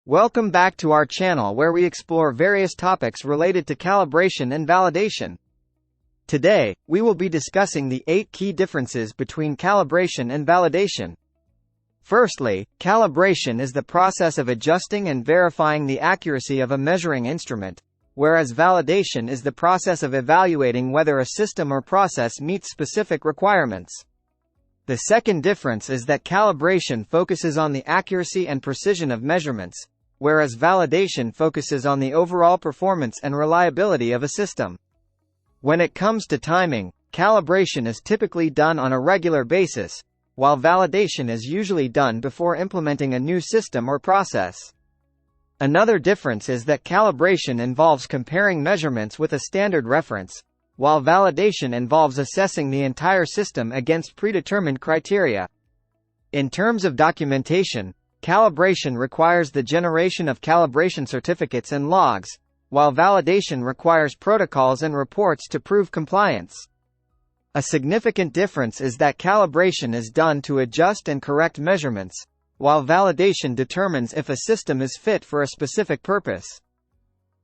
Welcome back to our channel where we explore various topics related to calibration and validation. Today, we will be discussing the 8 key differences between calibration and validation. Firstly, calibration is the process of adjusting and verifying the accuracy of a measuring instrument, whereas validation is the process of evaluating whether a system or process meets specific requirements. The second difference is that calibration focuses on the accuracy and precision of measurements, whereas validation focuses on the overall performance and reliability of a system. When it comes to timing, calibration is typically done on a regular basis, while validation is usually done before implementing a new system or process. Another difference is that calibration involves comparing measurements with a standard reference, while validation involves assessing the entire system against predetermined criteria. In terms of documentation, calibration requires the generation of calibration certificates and logs, while validation requires protocols and reports to prove compliance. A significant difference is that calibration is done to adjust and correct measurements, while validation determines if a system is fit for a specific purpose.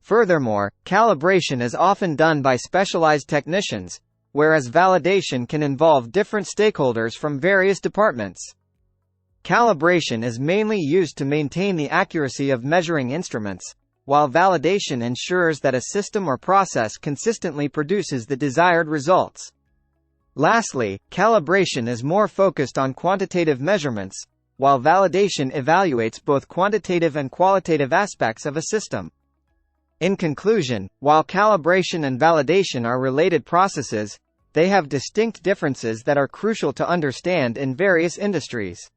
Furthermore, calibration is often done by specialized technicians, whereas validation can involve different stakeholders from various departments. Calibration is mainly used to maintain the accuracy of measuring instruments, while validation ensures that a system or process consistently produces the desired results. Lastly, calibration is more focused on quantitative measurements, while validation evaluates both quantitative and qualitative aspects of a system. In conclusion, while calibration and validation are related processes, they have distinct differences that are crucial to understand in various industries.